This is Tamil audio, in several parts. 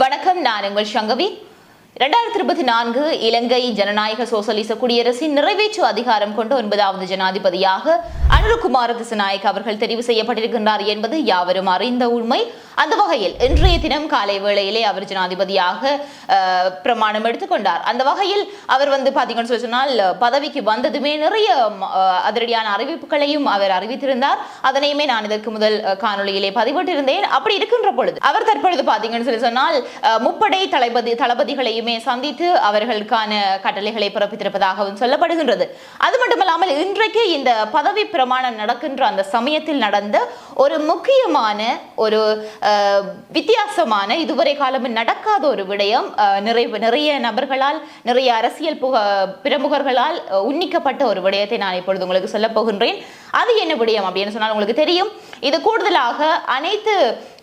வணக்கம், நான் உங்கள் சங்கவி. 2024 இலங்கை ஜனநாயக சோசலிச குடியரசின் நிறைவேற்று அதிகாரம் கொண்ட 9வது ஜனாதிபதியாக அனுரகுமார திசாநாயக்க அவர்கள் தெரிவு செய்யப்பட்டிருக்கின்றார் என்பது யாவரும் அறிந்த உண்மை. அந்த வகையில் இன்றைய தினம் காலை வேளையிலே அவர் ஜனாதிபதியாக பிரமாணம் எடுத்துக்கொண்டார். அந்த வகையில் அவர் பாத்தீங்கன்னு சொன்னால் பதவிக்கு வந்ததுமே நிறைய அதிரடியான அறிவிப்புகளையும் அவர் அறிவித்திருந்தார். அதனையுமே நான் இதற்கு முதல் காணொலியிலே பதிவிட்டிருந்தேன். அப்படி இருக்கின்ற பொழுது அவர் தற்பொழுது பாத்தீங்கன்னு சொன்னால் முப்படை தளபதிகளையும் சந்தித்து அவர்களுக்கான கட்டளைகளை பிறப்பித்திருப்பதாகவும் சொல்லப்படுகின்றது. அது மட்டுமல்லாமல் இன்றைக்கு இந்த பதவி பிரமாணம் நடக்கின்ற அந்த சமயத்தில் நடந்த ஒரு முக்கியமான ஒரு வித்தியாசமான இதுவரை காலம் நடக்காத ஒரு விடயம், நிறைய நபர்களால் நிறைய அரசியல் பிரமுகர்களால் உன்னிக்கப்பட்ட ஒரு விடயத்தை நான் இப்பொழுது உங்களுக்கு சொல்ல போகின்றேன். அது என்ன விடயம் அப்படின்னு சொன்னால் உங்களுக்கு தெரியும். இது கூடுதலாக அனைத்து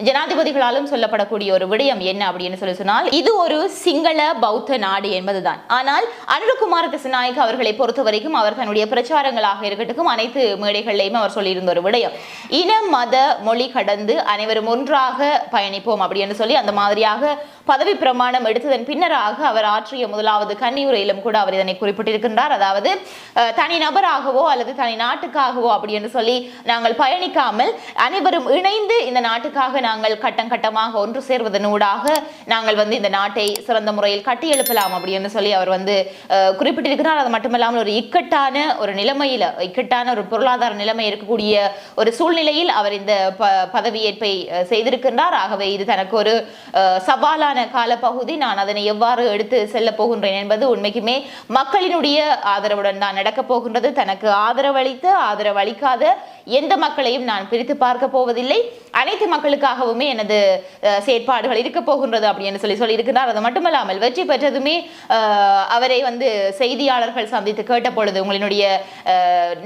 ஜனாதிபதிகளாலும் சொல்லப்படக்கூடிய ஒரு விடயம் என்ன அப்படின்னு சொன்னால் இது ஒரு சிங்கள பௌத்த நாடு என்பதுதான். ஆனால் அனுரகுமார திசாநாயக்க அவர்களை பொறுத்த வரைக்கும் அவர் தன்னுடைய பிரச்சாரங்களாக இருக்கட்டும் அனைத்து மேடைகளிலையும் அவர் சொல்லியிருந்த ஒரு விடயம், இன மத மொழி கடந்து அனைவரும் ஒன்றாக பயணிப்போம் அப்படின்னு சொல்லி அந்த மாதிரியாக பதவி பிரமாணம் எடுத்ததன் பின்னராக அவர் ஆற்றிய முதலாவது கன்னியுரையிலும் கூட அவர் இதனை குறிப்பிட்டிருக்கின்றார். அதாவது தனி நபராகவோ அல்லது தனி நாட்டுக்காகவோ அப்படி என்று சொல்லி நாங்கள் பயணிக்காமல் அனைவரும் இணைந்து இந்த நாட்டுக்காக நாங்கள் கட்டம் கட்டமாக ஒன்று சேர்வதனூடாக நாங்கள் இந்த நாட்டை சிறந்த முறையில் கட்டியெழுப்பலாம் அப்படின்னு சொல்லி அவர் குறிப்பிட்டிருக்கிறார். அது மட்டுமல்லாமல் ஒரு இக்கட்டான ஒரு நிலைமையில இக்கட்டான ஒரு பொருளாதார நிலைமை இருக்கக்கூடிய ஒரு சூழ்நிலையில் அவர் இந்த பதவியேற்பை செய்திருக்கின்றார். ஆகவே இது தனக்கு ஒரு சவாலான காலப்பகுதி. நான் அதனை எவ்வாறு எடுத்து செல்ல போகின்றேன் என்பது உண்மைக்குமே மக்களினுடைய ஆதரவுடன் தான் நடக்க போகின்றது. தனக்கு ஆதரவளித்து ஆதரவளிக்காத எந்த மக்களையும் நான் பிரித்து பார்க்க போவதில்லை. அனைத்து மக்களுக்காகவுமே எனது செயற்பாடுகள் இருக்க போகின்றது அப்படின்னு சொல்லி இருக்கிறார். அது மட்டுமல்லாமல் வெற்றி பெற்றதுமே அவரை செய்தியாளர்கள் சந்தித்து கேட்ட பொழுது உங்களுடைய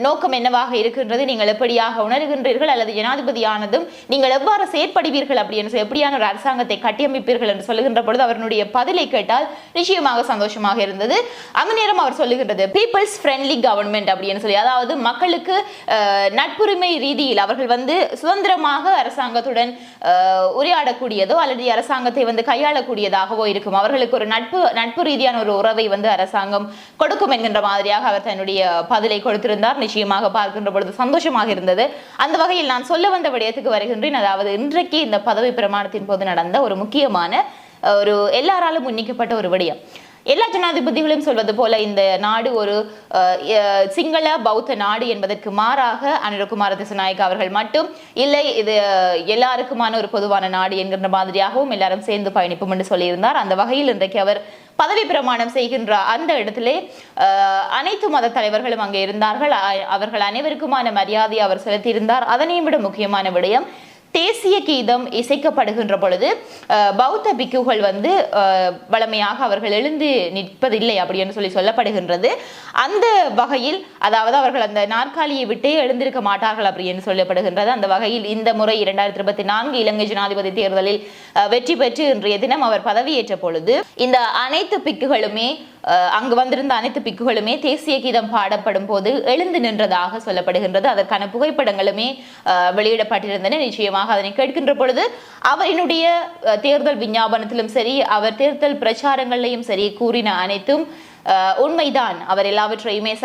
நோக்கம் என்னவாக இருக்கின்றது, நீங்கள் எப்படியாக உணர்கின்றீர்கள் அல்லது ஜனாதிபதியானதும் நீங்கள் எவ்வாறு செயற்படுவீர்கள் அப்படின்னு எப்படியான ஒரு அரசாங்கத்தை கட்டியமைப்பீர்கள் என்று சொல்லுகின்ற பொழுது அவருடைய பதிலை கேட்டால் நிச்சயமாக சந்தோஷமாக இருந்தது. அந்த நேரம் அவர் சொல்லுகின்றது பீப்பிள்ஸ் ஃப்ரெண்ட்லி கவர்மெண்ட் அப்படின்னு சொல்லி, அதாவது மக்களுக்கு நட்புரிமை ரீதியில் அவர்கள் சுதந்திரமாக அரசாங்கத்துடன் உரையாடக்கூடியதோ அல்லது அரசாங்கத்தை கையாளக்கூடியதாகவோ இருக்கும். அவர்களுக்கு ஒரு நட்பு ரீதியான ஒரு உறவை அரசாங்கம் கொடுக்கும் என்கின்ற மாதிரியாக அவர் தன்னுடைய பதிலை கொடுத்திருந்தார். நிச்சயமாக பார்க்கின்ற பொழுது சந்தோஷமாக இருந்தது. அந்த வகையில் நான் சொல்ல வந்த விடயத்துக்கு வருகின்றேன். அதாவது இன்றைக்கு இந்த பதவி பிரமாணத்தின் போது நடந்த ஒரு முக்கியமான ஒரு எல்லாராலும் உன்னிக்கப்பட்ட ஒரு விடயம். எல்லா ஜனாதிபதிகளும் சொல்வது போல இந்த நாடு ஒரு சிங்கள பௌத்த நாடு என்பதற்கு மாறாக அனுரகுமார திசாநாயக்க அவர்கள் மட்டும் இல்லை, இது எல்லாருக்குமான ஒரு பொதுவான நாடு என்கின்ற மாதிரியாகவும் எல்லாரும் சேர்ந்து பயணிப்போம் என்று சொல்லியிருந்தார். அந்த வகையில் இன்றைக்கு அவர் பதவி பிரமாணம் செய்கின்ற அந்த இடத்திலே அனைத்து மத தலைவர்களும் அங்கே இருந்தார்கள். அவர்கள் அனைவருக்குமான மரியாதை அவர் செலுத்தியிருந்தார். அதனையும் விட முக்கியமான விடயம், தேசிய கீதம் இசைக்கப்படுகின்ற பொழுது பௌத்த பிக்குகள் வளமையாக அவர்கள் எழுந்து நிற்பதில்லை அப்படின்னு சொல்லப்படுகின்றது. அந்த வகையில் அதாவது அவர்கள் அந்த நாற்காலியை விட்டே எழுந்திருக்க மாட்டார்கள் அப்படின்னு சொல்லப்படுகின்றது. அந்த வகையில் இந்த முறை 2024 இலங்கை ஜனாதிபதி தேர்தலில் வெற்றி பெற்று இன்றைய தினம் அவர் பதவியேற்ற பொழுது இந்த அனைத்து பிக்குகளுமே அங்கு வந்திருந்த அனைத்து பிக்குகளுமே தேசிய கீதம் பாடப்படும் போது எழுந்து நின்றதாக சொல்லப்படுகின்றது. அதற்கான புகைப்படங்களுமே வெளியிடப்பட்டிருந்தன. நிச்சயமாக அதனை கேட்கின்ற பொழுது அவரினுடைய தேர்தல் விஞ்ஞாபனத்திலும் சரி அவர் தேர்தல் பிரச்சாரங்களிலும் சரி கூறின அனைத்தும் உண்மைதான். அவர் எல்லாவற்றையுமே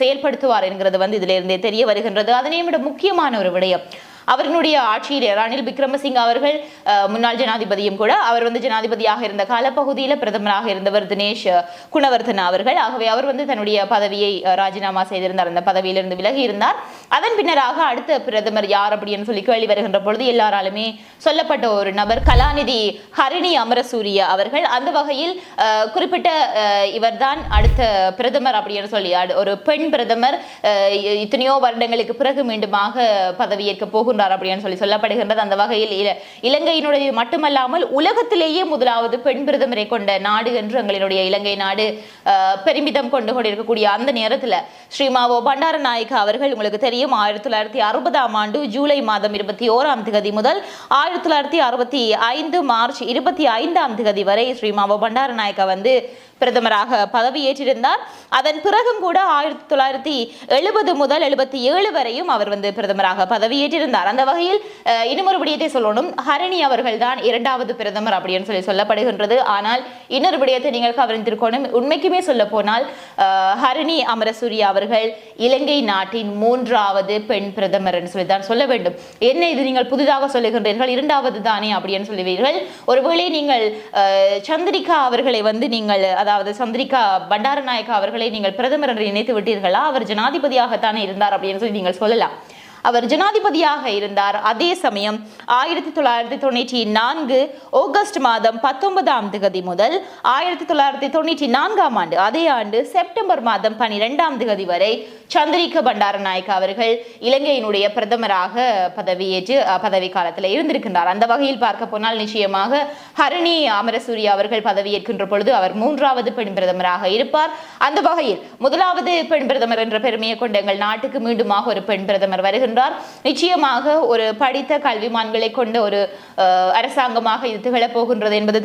செயல்படுத்துவார் என்கிறது இதிலிருந்தே தெரிய வருகின்றது. அதனையும் விட முக்கியமான ஒரு விடயம், அவர்களுடைய ஆட்சியில் ரணில் விக்ரமசிங்க அவர்கள் முன்னாள் ஜனாதிபதியும் கூட அவர் ஜனாதிபதியாக இருந்த காலப்பகுதியில் பிரதமராக இருந்தவர் தினேஷ் குணவர்தன அவர்கள். ஆகவே அவர் தன்னுடைய பதவியை ராஜினாமா செய்திருந்தார், அந்த பதவியிலிருந்து விலகி இருந்தார். அதன் பின்னராக அடுத்த பிரதமர் யார் அப்படின்னு சொல்லி கேள்வி வருகின்ற பொழுது எல்லாராலுமே சொல்லப்பட்ட ஒரு நபர் கலாநிதி ஹரிணி அமரசூரிய அவர்கள். அந்த வகையில் குறிப்பிட்ட இவர்தான் அடுத்த பிரதமர் அப்படின்னு சொல்லி ஒரு பெண் பிரதமர் இத்தனையோ வருடங்களுக்கு பிறகு மீண்டுமாக பதவியேற்க போகும் அப்படின்னு சொல்லப்படுகின்றது. அந்த வகையில் இலங்கையினுடைய மட்டுமல்லாமல் உலகத்திலேயே முதலாவது பெண் பிரதமரை கொண்ட நாடு என்று எங்களுடைய இலங்கை நாடு பெருமிதம் கொண்டு கொண்டிருக்கக்கூடிய அந்த நேரத்தில் ஸ்ரீமாவோ பண்டாரநாயக்க அவர்கள் உங்களுக்கு தெரியும் 1960ஆம் ஆண்டு ஜூலை மாதம் 21ஆம் தேதி முதல் 1965 மார்ச் 25ஆம் தேதி வரை ஸ்ரீமாவோ பண்டாரநாயக்க பிரதமராக பதவியேற்றிருந்தார். அதன் பிறகும் கூட 1970 முதல் 77 வரையும் அவர் பிரதமராக பதவியேற்றிருந்தார். அந்த வகையில் இன்னும் ஒரு விடயத்தை சொல்லணும், ஹரணி அவர்கள் தான் 2வது பிரதமர் அப்படின்னு சொல்லப்படுகின்றது. ஆனால் இன்னொரு விடயத்தை நீங்கள் கவனித்திருக்கணும். உண்மைக்குமே சொல்ல போனால் ஹரணி அமரசூரிய அவர்கள் இலங்கை நாட்டின் 3வது பெண் பிரதமர் என்று சொல்லித்தான் சொல்ல வேண்டும். என்ன இது நீங்கள் புதிதாக சொல்லுகின்றீர்கள், 2வது தானே அப்படின்னு சொல்லுவீர்கள். ஒருவேளை நீங்கள் சந்திரிகா அவர்களை நீங்கள், அதாவது சந்திரிகா பண்டாரநாயக்கா அவர்களை நீங்கள் பிரதமர் என்று நினைத்து விட்டீர்களா? அவர் ஜனாதிபதியாகத்தானே இருந்தார் அப்படின்னு சொல்லி நீங்கள் சொல்லலாம். அவர் ஜனாதிபதியாக இருந்தார். அதே சமயம் 1994 ஆகஸ்ட் மாதம் 19ஆம் தேதி முதல் 1994ஆம் ஆண்டு அதே ஆண்டு செப்டம்பர் மாதம் 12ஆம் தேதி வரை சந்திரிகா பண்டாரநாயக்கா அவர்கள் இலங்கையினுடைய பிரதமராக பதவியேற்று பதவி காலத்தில் இருந்திருக்கின்றார். அந்த வகையில் பார்க்க போனால் நிச்சயமாக ஹரணி அமரசூரிய அவர்கள் பதவியேற்கின்ற பொழுது அவர் 3வது பெண் பிரதமராக இருப்பார். அந்த வகையில் 1வது பெண் பிரதமர் என்ற பெருமையை கொண்ட எங்கள் நாட்டுக்கு மீண்டுமாக ஒரு பெண் பிரதமர் வருகின்றார். நிச்சயமாக ஒரு படித்த கல்விமான்களை கொண்ட ஒரு அரசாங்கமாக இது திகழப் போகின்றது என்பது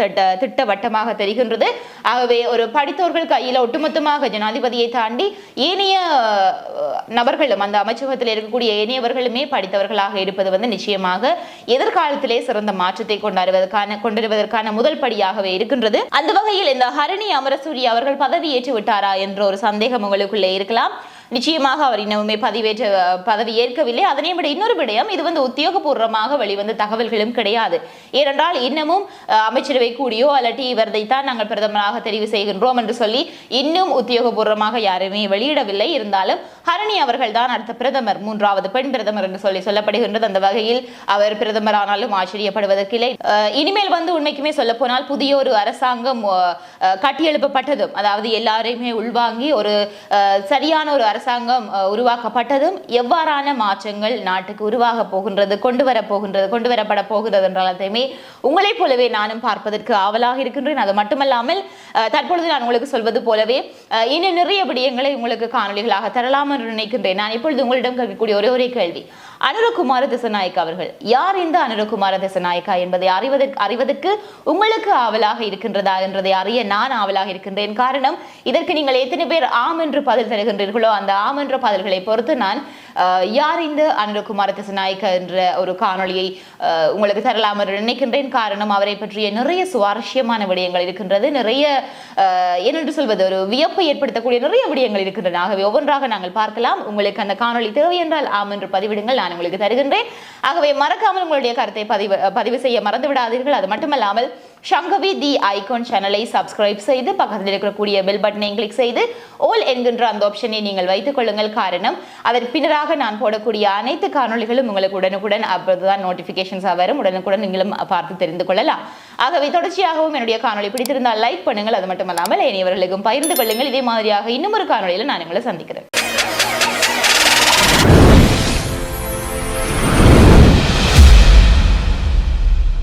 திட்டவட்டமாக தெரிகின்றது. ஆகவே ஒரு படித்தவர்கள் கையில் ஒட்டுமொத்தமாக ஜனாதிபதியை தாண்டி ஏனைய நபர்களும் அந்த அமைச்சகத்தில் இருக்கக்கூடிய ஏனையவர்களுமே படித்தவர்களாக இருப்பது நிச்சயமாக எதிர்காலத்திலே சிறந்த மாற்றத்தை கொண்டுவருவதற்கான முதல் படியாகவே இருக்கின்றது. அந்த வகையில் இந்த ஹரணி அமரசூரிய அவர்கள் பதவியேற்று விட்டாரா என்ற ஒரு சந்தேகம் உங்களுக்குள்ளே இருக்கலாம். நிச்சயமாக அவர் இன்னுமே பதவி ஏற்கவில்லை. அதனை விட இன்னொரு விடயம், இது உத்தியோகபூர்வமாக வெளிவந்த தகவல்களும் கிடையாது. ஏனென்றால் இன்னமும் அமைச்சரவை கூடியோ அல்லது இவரைத்தான் நாங்கள் பிரதமராக தெரிவு செய்கின்றோம் என்று சொல்லி இன்னும் உத்தியோகபூர்வமாக யாருமே வெளியிடவில்லை. இருந்தாலும் ஹரணி அவர்கள் தான் அடுத்த பிரதமர், 3வது பெண் பிரதமர் என்று சொல்லப்படுகின்றது. அந்த வகையில் அவர் பிரதமர் ஆனாலும் ஆச்சரியப்படுவதற்கில்லை. இனிமேல் உண்மைக்குமே சொல்ல போனால் புதிய ஒரு அரசாங்கம் கட்டியெழுப்பப்பட்டதும், அதாவது எல்லாரையுமே உள்வாங்கி ஒரு சரியான ஒரு அரசாங்கம் உருவாக்கப்பட்டதும் எவ்வாறான மாற்றங்கள் நாட்டுக்கு உருவாக போகின்றது, கொண்டு வரப்பட போகிறது என்றாலுமே உங்களைப் போலவே நானும் பார்ப்பதற்கு ஆவலாக இருக்கின்றேன். அது மட்டுமல்லாமல் தற்பொழுது நான் உங்களுக்கு சொல்வது போலவே இன்னும் நிறைய விடயங்களை உங்களுக்கு காணொலிகளாக தரலாம் என்று நினைக்கின்றேன். நான் இப்பொழுது உங்களிடம் கேட்கக்கூடிய ஒரே கேள்வி, அனுரகுமார திசாநாயக்கா அவர்கள் யார்? இந்த அனுரகுமார திசாநாயக்கா என்பதை அறிவதற்கு உங்களுக்கு ஆவலாக இருக்கின்றதா என்றதை அறிய நான் ஆவலாக இருக்கின்றேன். காரணம், இதற்கு நீங்கள் எத்தனை பேர் ஆம் என்று பதில் தருகின்றீர்களோ அந்த ஆம் என்ற பதில்களை பொறுத்து நான் யார் இந்த அனுரகுமார திசாநாயக்கா என்ற ஒரு காணொலியை உங்களுக்கு தரலாம் என்று நினைக்கின்றேன். காரணம், அவரை பற்றிய நிறைய சுவாரஸ்யமான விடயங்கள் இருக்கின்றது, நிறைய என்னென்று சொல்வது, ஒரு வியப்பை ஏற்படுத்தக்கூடிய நிறைய விடயங்கள் இருக்கின்றன. ஆகவே ஒவ்வொன்றாக நாங்கள் பார்க்கலாம். உங்களுக்கு அந்த காணொலி தேவை என்றால் ஆம் என்று பதிவிடுங்கள், நான் உங்களுக்கு தருகின்றேன். ஆகவே மறக்காமல் உங்களுடைய கருத்தை பதிவு செய்ய மறந்து விடாதீர்கள். அது மட்டுமல்லாமல் சங்கவி தி ஐகான் சேனலை சப்ஸ்கிரைப் செய்து பக்கத்தில் இருக்கக்கூடிய பெல் பட்டனை கிளிக் செய்து ஆல் என்கின்ற அந்த ஆப்ஷனை நீங்கள் வைத்துக் கொள்ளுங்கள். காரணம், அதற்கு பின்னராக நான் போடக்கூடிய அனைத்து காணொலிகளும் உங்களுக்கு உடனுக்குடன் அப்போதுதான் நோட்டிபிகேஷன்ஸாக வரும். உடனுக்குடன் நீங்களும் பார்த்து தெரிந்து கொள்ளலாம். ஆகவே தொடர்ச்சியாகவும் என்னுடைய காணொலி பிடித்திருந்தால் லைக் பண்ணுங்கள். அது மட்டுமல்லாமல் இனியவர்களுக்கும் பகிர்ந்து கொள்ளுங்கள். இதே மாதிரியாக இன்னும் ஒரு காணொலியில் நான் உங்களை சந்திக்கிறேன்.